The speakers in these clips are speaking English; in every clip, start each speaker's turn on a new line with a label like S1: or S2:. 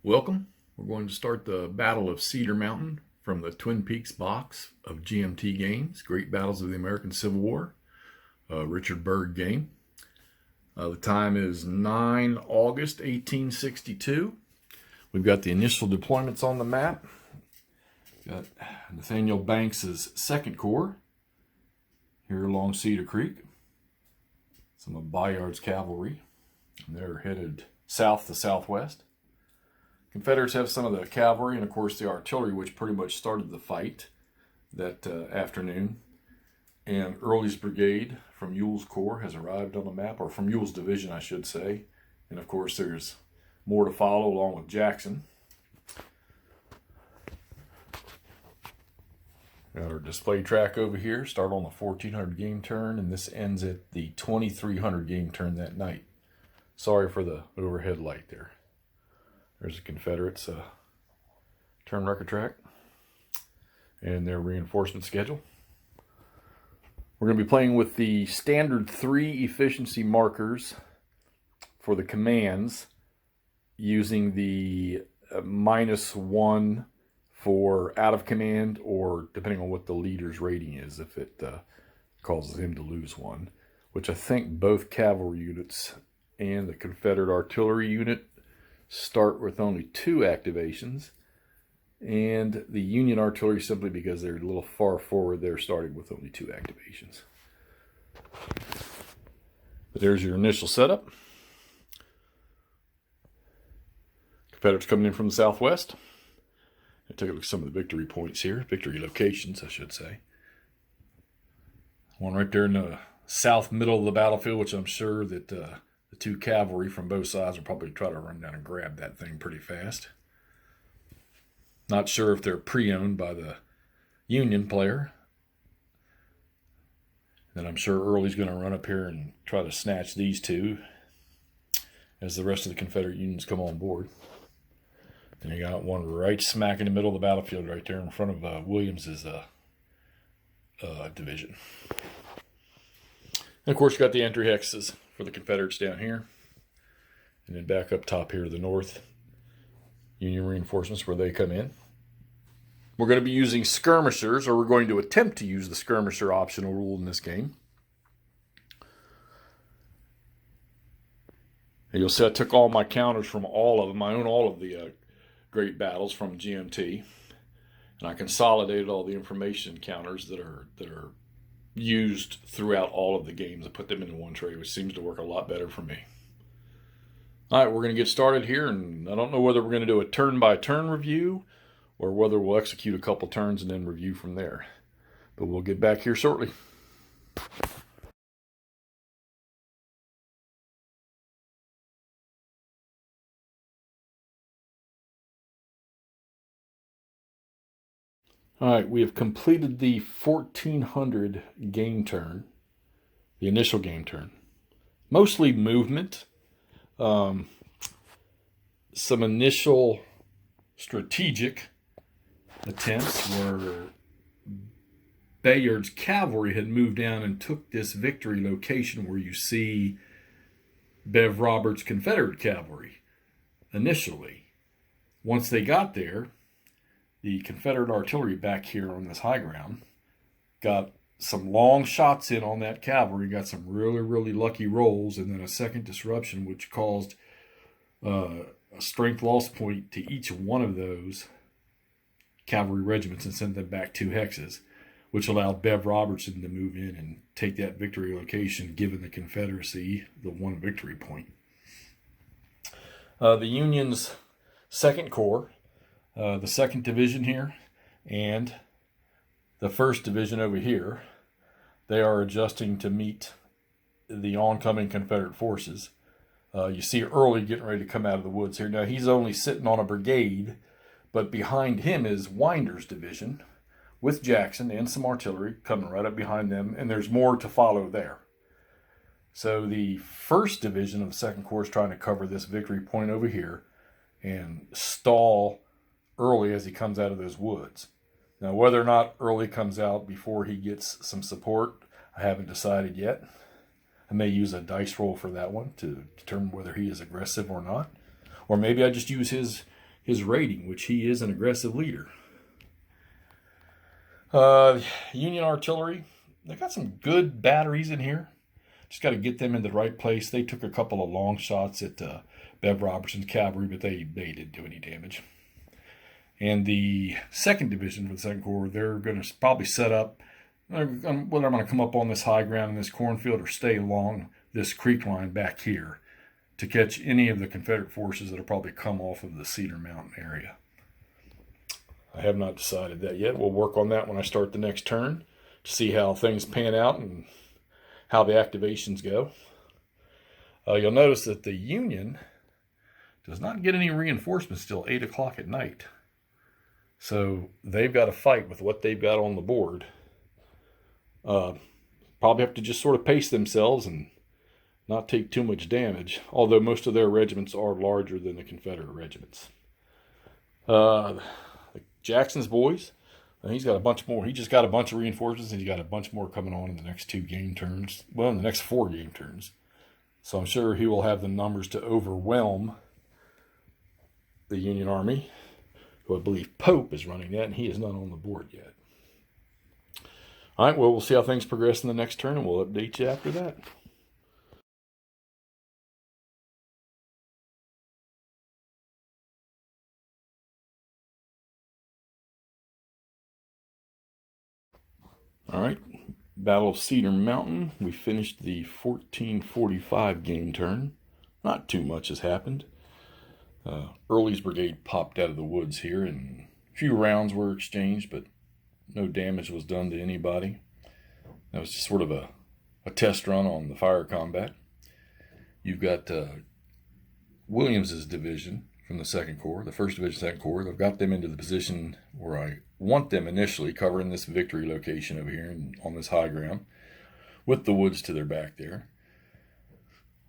S1: Welcome. We're going to start the Battle of Cedar Mountain from the Twin Peaks box of GMT games, Great Battles of the American Civil War, Richard Berg game. The time is 9 August 1862. We've got the initial deployments on the map. Got Nathaniel Banks's 2nd Corps here along Cedar Creek. Some of Bayard's cavalry. They're headed south to southwest. Confederates have some of the cavalry and, of course, the artillery, which pretty much started the fight that afternoon. And Early's brigade from Ewell's Corps has arrived on the map, or from Ewell's division, I should say. And, of course, there's more to follow along with Jackson. Got our display track over here. Start on the 1400 game turn, and this ends at the 2300 game turn that night. Sorry for the overhead light there. There's the Confederates' turn record track and their reinforcement schedule. We're going to be playing with the standard 3 efficiency markers for the commands, using the -1 for out of command, or depending on what the leader's rating is, if it causes him to lose 1, which I think both cavalry units and the Confederate artillery unit start with only 2 activations, and the Union artillery, simply because they're a little far forward, they're starting with only 2 activations. But there's your initial setup. Confederates coming in from the southwest. I take a look at some of the victory points here, victory locations, I should say. One right there in the south middle of the battlefield, which I'm sure that the 2 cavalry from both sides will probably try to run down and grab that thing pretty fast. Not sure if they're pre-owned by the Union player. Then I'm sure Early's going to run up here and try to snatch these 2 as the rest of the Confederate Unions come on board. And you got one right smack in the middle of the battlefield right there in front of Williams's division. And of course you got the entry hexes for the Confederates down here. And then back up top here to the north, Union reinforcements where they come in. We're going to be using skirmishers, or we're going to attempt to use the skirmisher optional rule in this game. And you'll see I took all my counters from all of them. I own all of the great battles from GMT. And I consolidated all the information counters that are used throughout all of the games. I put them into one tray, which seems to work a lot better for me. All right, we're going to get started here, and I don't know whether we're going to do a turn-by-turn review or whether we'll execute a couple turns and then review from there. But we'll get back here shortly. All right, we have completed the 1400 game turn, the initial game turn. Mostly movement. Some initial strategic attempts where Bayard's cavalry had moved down and took this victory location where you see Bev Roberts' Confederate cavalry initially. Once they got there, the Confederate artillery back here on this high ground got some long shots in on that cavalry, got some really, really lucky rolls, and then a second disruption, which caused a strength loss point to each one of those cavalry regiments and sent them back 2 hexes, which allowed Bev Robertson to move in and take that victory location, giving the Confederacy the 1 victory point. The Union's 2nd Corps, the 2nd Division here, and the 1st Division over here, they are adjusting to meet the oncoming Confederate forces. You see Early getting ready to come out of the woods here. Now, he's only sitting on a brigade, but behind him is Winder's division with Jackson and some artillery coming right up behind them, and there's more to follow there. So the 1st Division of the 2nd Corps is trying to cover this victory point over here and stall Early as he comes out of those woods. Now, whether or not Early comes out before he gets some support, I haven't decided yet. I may use a dice roll for that one to determine whether he is aggressive or not. Or maybe I just use his his rating, which he is an aggressive leader. Union artillery, they got some good batteries in here. Just got to get them in the right place. They took a couple of long shots at Bev Robertson's cavalry, but they didn't do any damage. And the 2nd Division for the 2nd Corps, they're going to probably set up, whether I'm going to come up on this high ground in this cornfield or stay along this creek line back here to catch any of the Confederate forces that will probably come off of the Cedar Mountain area. I have not decided that yet. We'll work on that when I start the next turn to see how things pan out and how the activations go. You'll notice that the Union does not get any reinforcements till 8 o'clock at night. So they've got to fight with what they've got on the board. Probably have to just sort of pace themselves and not take too much damage, although most of their regiments are larger than the Confederate regiments. Jackson's boys, he's got a bunch more. He just got a bunch of reinforcements, and he's got a bunch more coming on in the next 2 game turns. Well, in the next 4 game turns. So I'm sure he will have the numbers to overwhelm the Union Army, who I believe Pope is running that, and he is not on the board yet. All right, well, we'll see how things progress in the next turn, and we'll update you after that. All right, Battle of Cedar Mountain. We finished the 1445 game turn. Not too much has happened. Early's brigade popped out of the woods here, and a few rounds were exchanged, but no damage was done to anybody. That was just sort of a test run on the fire combat. You've got Williams's division from the 2nd Corps, the 1st Division, 2nd Corps. They've got them into the position where I want them initially, covering this victory location over here and on this high ground, with the woods to their back there.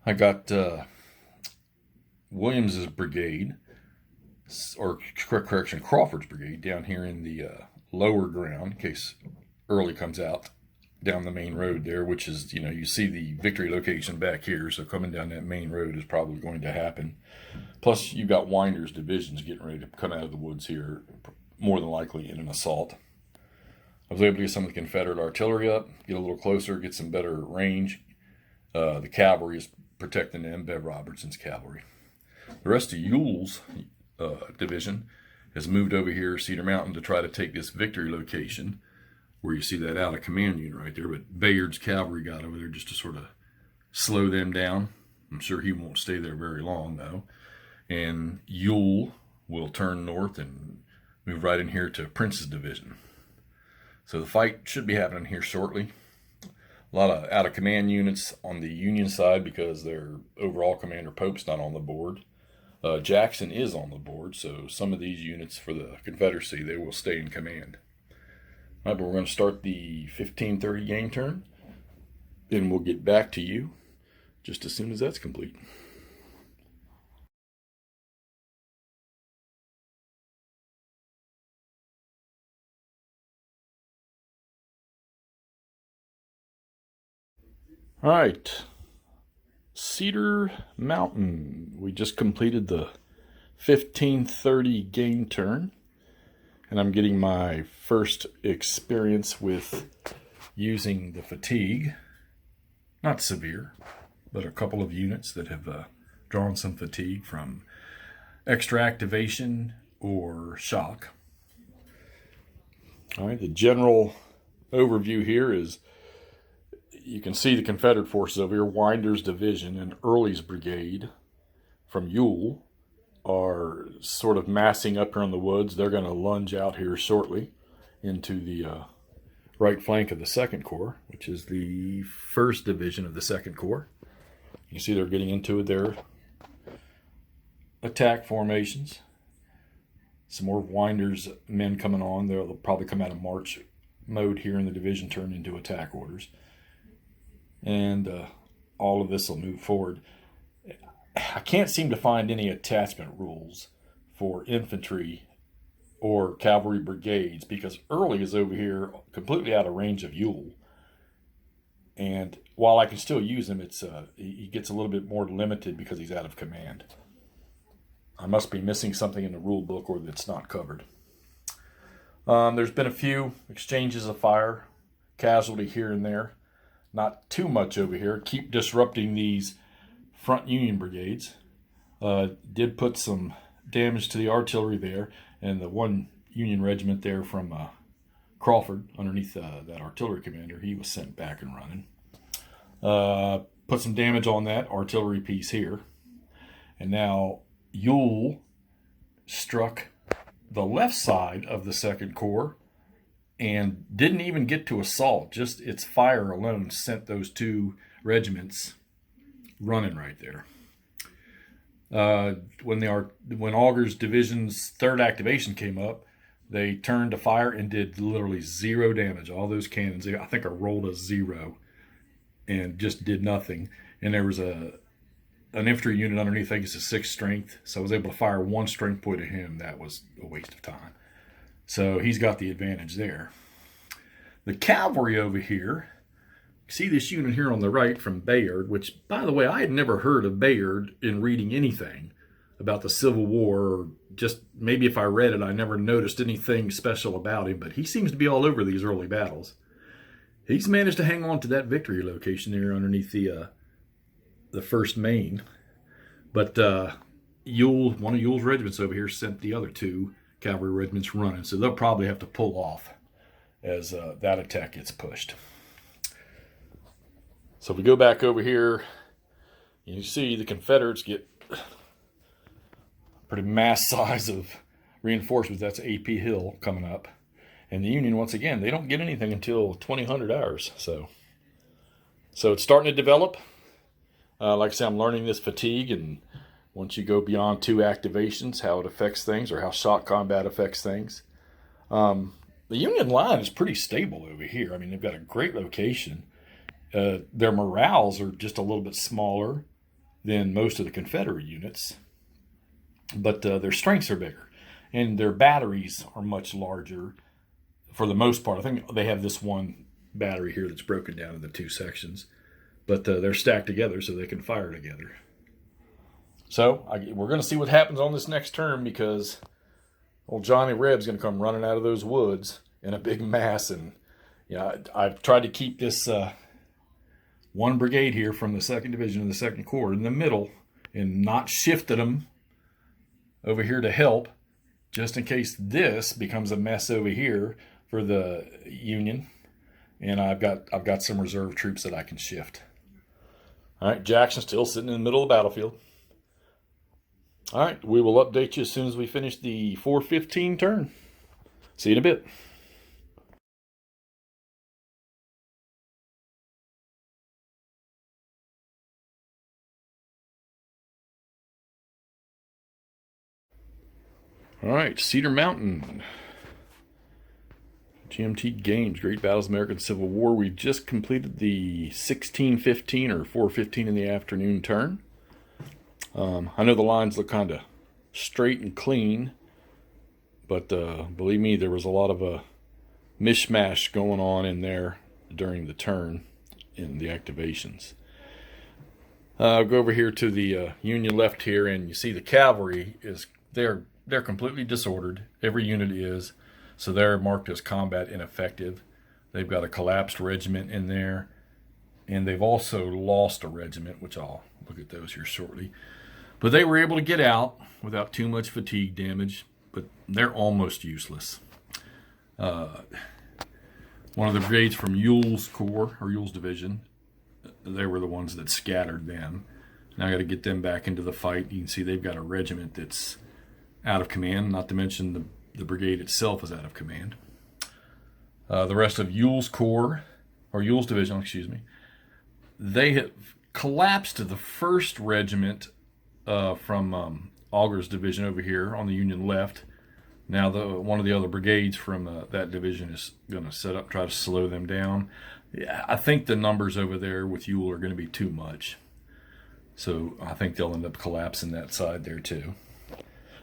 S1: I got Williams's brigade, or correction, Crawford's brigade, down here in the lower ground, in case Early comes out down the main road there, which is, you see the victory location back here, so coming down that main road is probably going to happen. Plus, you've got Winder's divisions getting ready to come out of the woods here, more than likely in an assault. I was able to get some of the Confederate artillery up, get a little closer, get some better range. The cavalry is protecting them, Bev Robertson's cavalry. The rest of Ewell's division has moved over here, Cedar Mountain, to try to take this victory location, where you see that out of command unit right there. But Bayard's cavalry got over there just to sort of slow them down. I'm sure he won't stay there very long, though. And Ewell will turn north and move right in here to Prince's division. So the fight should be happening here shortly. A lot of out-of-command units on the Union side because their overall commander Pope's not on the board. Jackson is on the board, so some of these units for the Confederacy, they will stay in command. All right, but we're going to start the 1530 game turn. Then we'll get back to you just as soon as that's complete. All right, Cedar Mountain. We just completed the 1530 game turn, and I'm getting my first experience with using the fatigue. Not severe, but a couple of units that have drawn some fatigue from extra activation or shock. All right, the general overview here is you can see the Confederate forces over here. Winder's division and Early's brigade from Ewell are sort of massing up here in the woods. They're going to lunge out here shortly into the right flank of the 2nd Corps, which is the 1st Division of the 2nd Corps. You see they're getting into their attack formations. Some more Winder's men coming on. They'll probably come out of march mode here in the division, turn into attack orders. And all of this will move forward. I can't seem to find any attachment rules for infantry or cavalry brigades because Early is over here completely out of range of Ewell. And while I can still use him, he gets a little bit more limited because he's out of command. I must be missing something in the rule book or that's not covered. There's been a few exchanges of fire, casualty here and there. Not too much over here. Keep disrupting these front Union brigades. Did put some damage to the artillery there, and the one Union regiment there from Crawford, underneath that artillery commander, he was sent back and running. Put some damage on that artillery piece here. And now Ewell struck the left side of the 2nd Corps and didn't even get to assault. Just its fire alone sent those 2 regiments running right there. When Augur's division's 3rd activation came up, they turned to fire and did literally 0 damage. All those cannons, I think, are rolled a 0 and just did nothing. And there was an infantry unit underneath, I think it's a 6th strength, so I was able to fire 1 strength point at him. That was a waste of time. So he's got the advantage there. The cavalry over here, see this unit here on the right from Berg, which, by the way, I had never heard of Berg in reading anything about the Civil War, or just maybe if I read it, I never noticed anything special about him, but he seems to be all over these early battles. He's managed to hang on to that victory location there underneath the 1st Maine. But Ewell, one of Ewell's regiments over here, sent the other 2 cavalry regiments running, so they'll probably have to pull off as that attack gets pushed. So if we go back over here, you see the Confederates get a pretty mass size of reinforcements. That's AP Hill coming up. And the Union, once again, they don't get anything until 2000 hours. So it's starting to develop. Like I said, I'm learning this fatigue, and once you go beyond 2 activations, how it affects things, or how shot combat affects things. The Union line is pretty stable over here. I mean, they've got a great location. Their morales are just a little bit smaller than most of the Confederate units, but their strengths are bigger, and their batteries are much larger for the most part. I think they have this one battery here that's broken down into 2 sections, but they're stacked together so they can fire together. So we're going to see what happens on this next turn, because old Johnny Reb's going to come running out of those woods in a big mass. And I've tried to keep this 1 brigade here from the 2nd Division of the 2nd Corps in the middle and not shifted them over here to help, just in case this becomes a mess over here for the Union. And I've got some reserve troops that I can shift. All right, Jackson's still sitting in the middle of the battlefield. All right, we will update you as soon as we finish the 4:15 turn. See you in a bit. All right, Cedar Mountain. GMT Games, Great Battles of the American Civil War. We just completed the 16:15 or 4:15 in the afternoon turn. I know the lines look kind of straight and clean, but believe me, there was a lot of mishmash going on in there during the turn in the activations. I'll go over here to the Union left here, and you see the cavalry is they're completely disordered. Every unit is. So they're marked as combat ineffective. They've got a collapsed regiment in there. And they've also lost a regiment, which I'll look at those here shortly. But they were able to get out without too much fatigue damage. But they're almost useless. One of the brigades from Ewell's Corps, or Ewell's Division, they were the ones that scattered them. Now I got to get them back into the fight. You can see they've got a regiment that's out of command, not to mention the brigade itself is out of command. The rest of Ewell's Corps, or Ewell's Division, excuse me, they have collapsed to the 1st Regiment from Augur's division over here on the Union left. Now one of the other brigades from that division is going to set up, try to slow them down. Yeah, I think the numbers over there with Ewell are going to be too much. So I think they'll end up collapsing that side there too.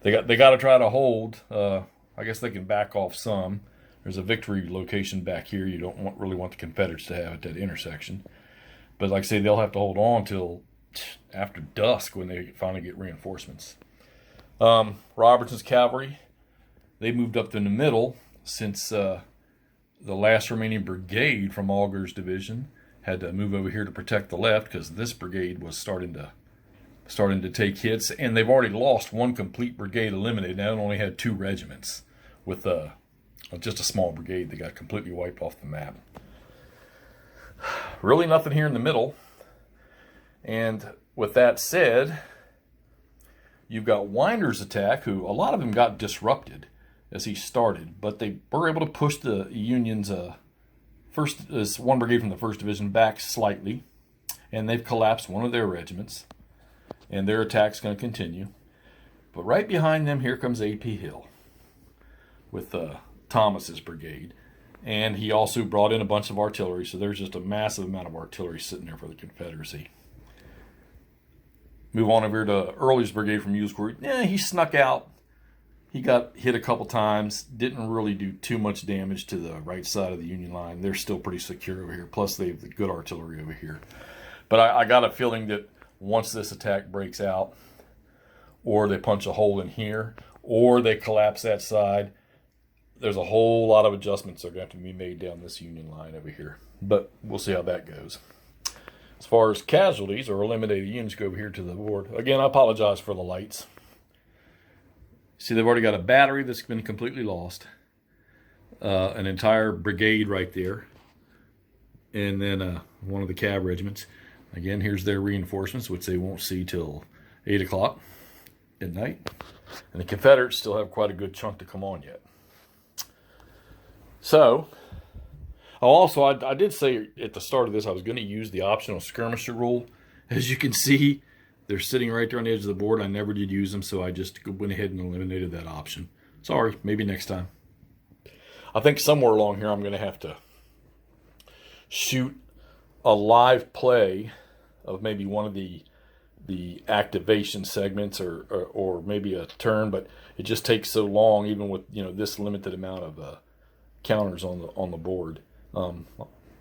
S1: They got to try to hold. I guess they can back off some. There's a victory location back here you don't really want the Confederates to have at that intersection. But like I say, they'll have to hold on till after dusk when they finally get reinforcements. Robertson's cavalry, they moved up in the middle since the last remaining brigade from Augur's division had to move over here to protect the left because this brigade was starting to take hits, and they've already lost one complete brigade eliminated. Now it only had 2 regiments with just a small brigade that got completely wiped off the map. Really nothing here in the middle. And with that said, you've got Winder's attack, who a lot of them got disrupted as he started, but they were able to push the Union's one brigade from the 1st Division back slightly, and they've collapsed one of their regiments, and their attack's going to continue. But right behind them, here comes A.P. Hill with Thomas's brigade, and he also brought in a bunch of artillery, so there's just a massive amount of artillery sitting there for the Confederacy. Move on over here to Early's brigade from Ewell's. Yeah, he snuck out. He got hit a couple times. Didn't really do too much damage to the right side of the Union line. They're still pretty secure over here. Plus, they have the good artillery over here. But I got a feeling that once this attack breaks out, or they punch a hole in here, or they collapse that side, there's a whole lot of adjustments that are going to have to be made down this Union line over here. But we'll see how that goes. As far as casualties or eliminated units go over here to the board. Again, I apologize for the lights. See, they've already got a battery that's been completely lost. An entire brigade right there. And then one of the cav regiments. Again, here's their reinforcements, which they won't see till 8 o'clock at night. And the Confederates still have quite a good chunk to come on yet. So, also, I did say at the start of this I was going to use the optional skirmisher rule. As you can see, they're sitting right there on the edge of the board. I never did use them, so I just went ahead and eliminated that option. Sorry, maybe next time. I think somewhere along here I'm going to have to shoot a live play of maybe one of the activation segments or maybe a turn, but it just takes so long, even with this limited amount of counters on the board.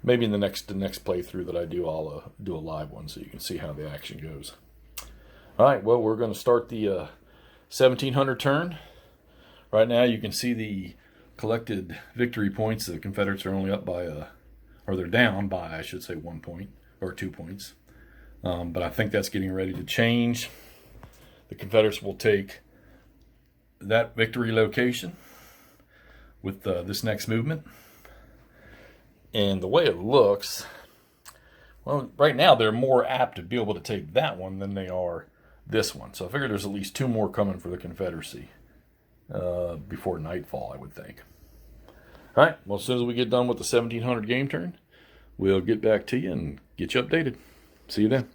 S1: Maybe in the next playthrough that I do, I'll do a live one so you can see how the action goes. All right, well, we're going to start the 1700 turn. Right now, you can see the collected victory points. The Confederates are only up by, or they're down by, I should say, 1 point or 2 points. But I think that's getting ready to change. The Confederates will take that victory location with this next movement. And the way it looks, well, right now they're more apt to be able to take that one than they are this one. So I figure there's at least 2 more coming for the Confederacy before nightfall, I would think. All right, well, as soon as we get done with the 1700 game turn, we'll get back to you and get you updated. See you then.